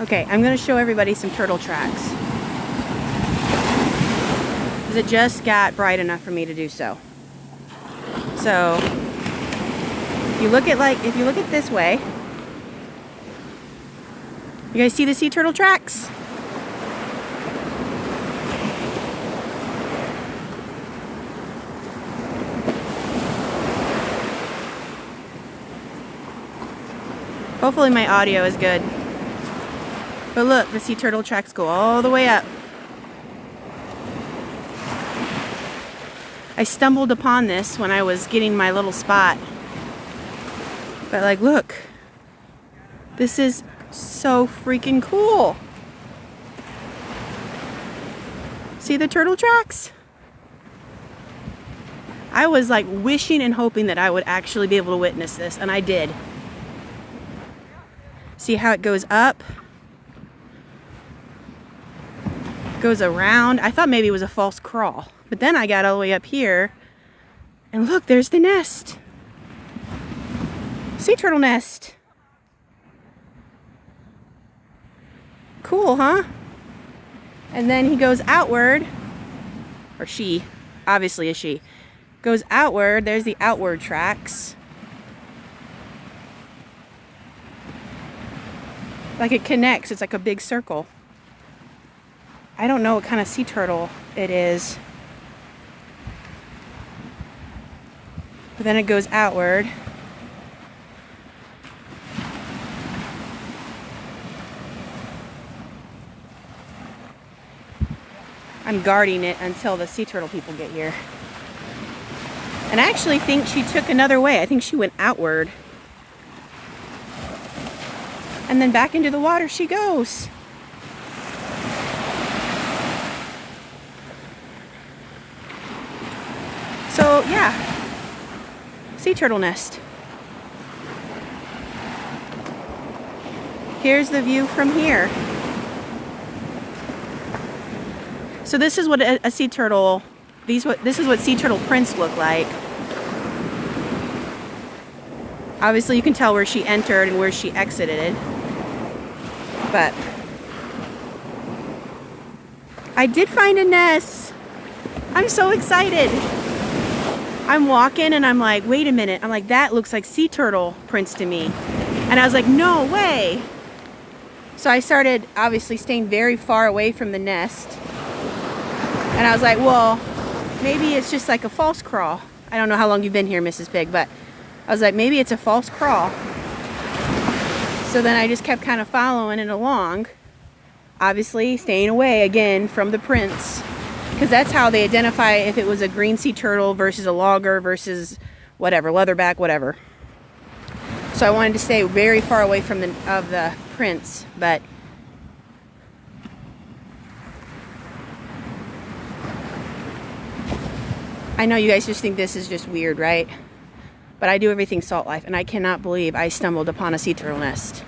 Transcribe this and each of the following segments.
Okay, I'm gonna show everybody some turtle tracks. Because it just got bright enough for me to do so. So, if you look at this way, you guys see the sea turtle tracks? Hopefully my audio is good. But look, the sea turtle tracks go all the way up. I stumbled upon this when I was getting my little spot. But like, look. This is so freaking cool. See the turtle tracks? I was like wishing and hoping that I would actually be able to witness this, and I did. See how it goes up? Goes around. I thought maybe it was a false crawl, but then I got all the way up here, and look, there's the nest. Sea turtle nest. Cool, huh? And then he goes outward, or she, obviously a she, goes outward. There's the outward tracks. Like it connects, it's like a big circle. I don't know what kind of sea turtle it is. But then it goes outward. I'm guarding it until the sea turtle people get here. And I actually think she took another way. I think she went outward. And then back into the water she goes. So yeah, sea turtle nest. Here's the view from here. So this is what a sea turtle, this is what sea turtle prints look like. Obviously you can tell where she entered and where she exited. But I did find a nest. I'm so excited. I'm walking and I'm like, wait a minute. I'm like, that looks like sea turtle prints to me. And I was like, no way. So I started obviously staying very far away from the nest. And I was like, well, maybe it's just like a false crawl. I don't know how long you've been here, Mrs. Pig, but I was like, maybe it's a false crawl. So then I just kept kind of following it along. Obviously staying away again from the prints. Because that's how they identify if it was a green sea turtle versus a logger versus whatever, leatherback, whatever. So I wanted to stay very far away from the prints, but I know you guys just think this is just weird, right? But I do everything salt life, and I cannot believe I stumbled upon a sea turtle nest.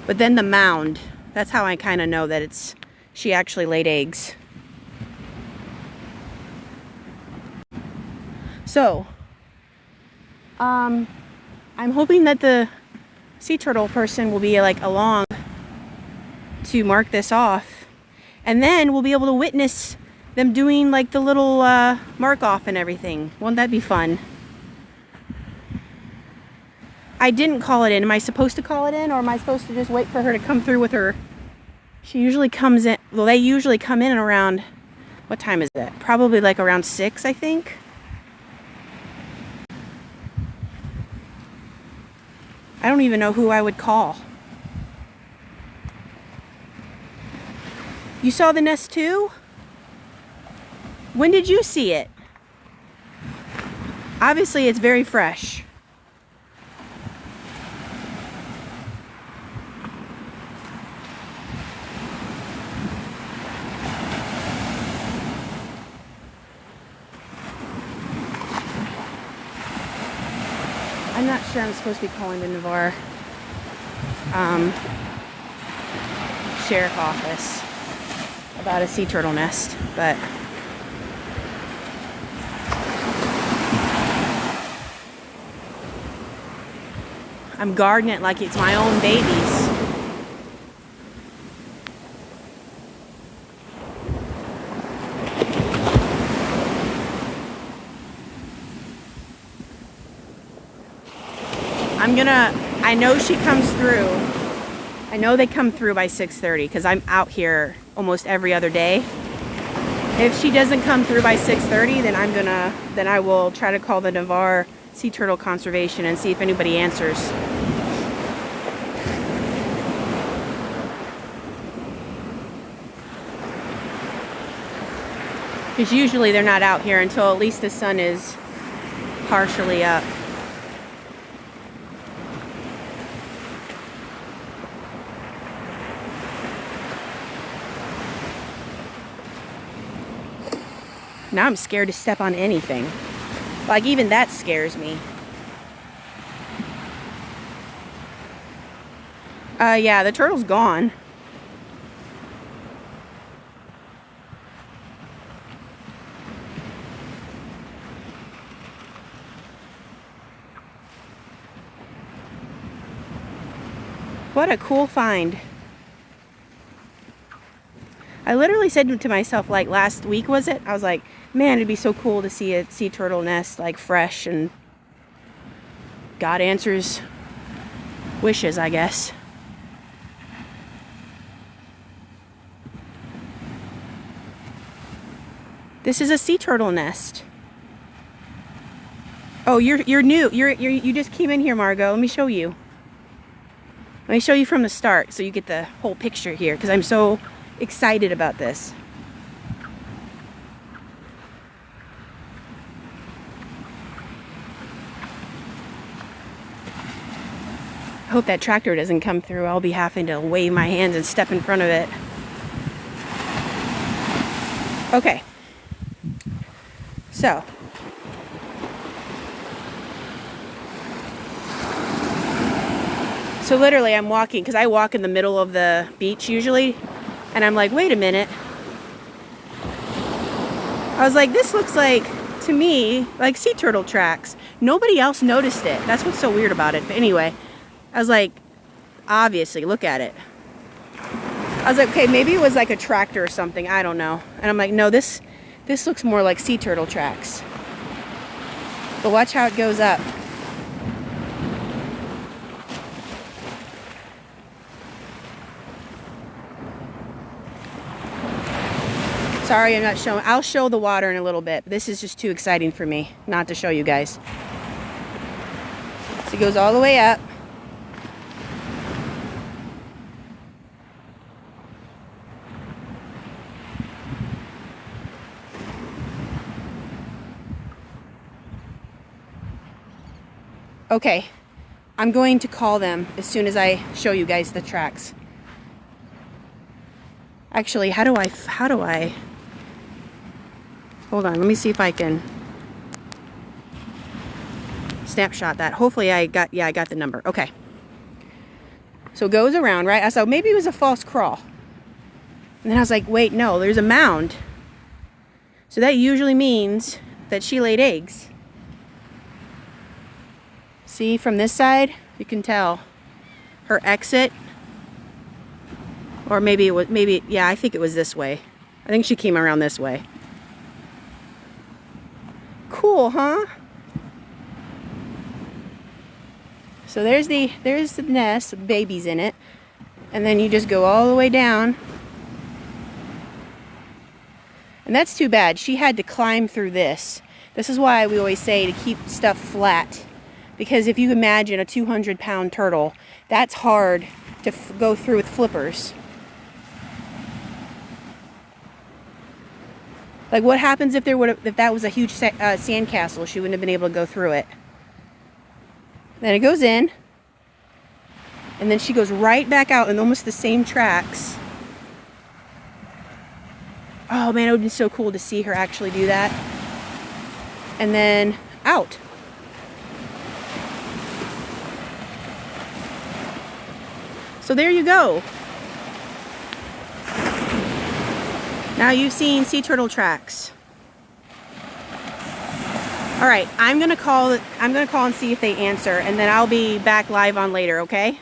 But then the mound, that's how I kind of know that she actually laid eggs. So, I'm hoping that the sea turtle person will be like along to mark this off. And then we'll be able to witness them doing like the little mark off and everything. Won't that be fun? I didn't call it in. Am I supposed to call it in, or am I supposed to just wait for her to come through with her? She usually comes in, well, they usually come in around, what time is it? Probably like around 6, I think. I don't even know who I would call. You saw the nest too? When did you see it? Obviously it's very fresh. I'm not sure I'm supposed to be calling the Navarre sheriff office about a sea turtle nest, but I'm guarding it like it's my own babies. I know she comes through. I know they come through by 6:30 because I'm out here almost every other day. If she doesn't come through by 6:30, then I will try to call the Navarre Sea Turtle Conservation and see if anybody answers. Because usually they're not out here until at least the sun is partially up. Now I'm scared to step on anything. Like, even that scares me. Yeah, the turtle's gone. What a cool find. I literally said to myself, like, last week, was it? I was like, man, it'd be so cool to see a sea turtle nest, like, fresh, and God answers wishes, I guess. This is a sea turtle nest. Oh, you're new. You just came in here, Margot. Let me show you. Let me show you from the start so you get the whole picture here, because I'm so excited about this. I hope that tractor doesn't come through. I'll be having to wave my hands and step in front of it. Okay. So. So literally I'm walking, because I walk in the middle of the beach usually, and I'm like, wait a minute. I was like, this looks like, to me, like sea turtle tracks. Nobody else noticed it. That's what's so weird about it. But anyway, I was like, obviously, look at it. I was like, okay, maybe it was like a tractor or something. I don't know. And I'm like, no, this looks more like sea turtle tracks. But watch how it goes up. Sorry, I'm not showing. I'll show the water in a little bit. But this is just too exciting for me not to show you guys. So it goes all the way up. Okay, I'm going to call them as soon as I show you guys the tracks. Actually, how do I, hold on, let me see if I can snapshot that. Hopefully I got the number. Okay. So it goes around, right? I thought maybe it was a false crawl. And then I was like, wait, no, there's a mound. So that usually means that she laid eggs. See, from this side, you can tell her exit. Or maybe it was, yeah, I think it was this way. I think she came around this way. Cool, huh? So there's the nest with babies in it. And then you just go all the way down. And that's too bad. She had to climb through this. This is why we always say to keep stuff flat. Because if you imagine a 200-pound turtle, that's hard to go through with flippers. Like, what happens if that was a huge sandcastle? She wouldn't have been able to go through it. Then it goes in, and then she goes right back out in almost the same tracks. Oh man, it would be so cool to see her actually do that. And then out. So there you go. Now you've seen sea turtle tracks. All right, I'm gonna call and see if they answer, and then I'll be back live on later, okay?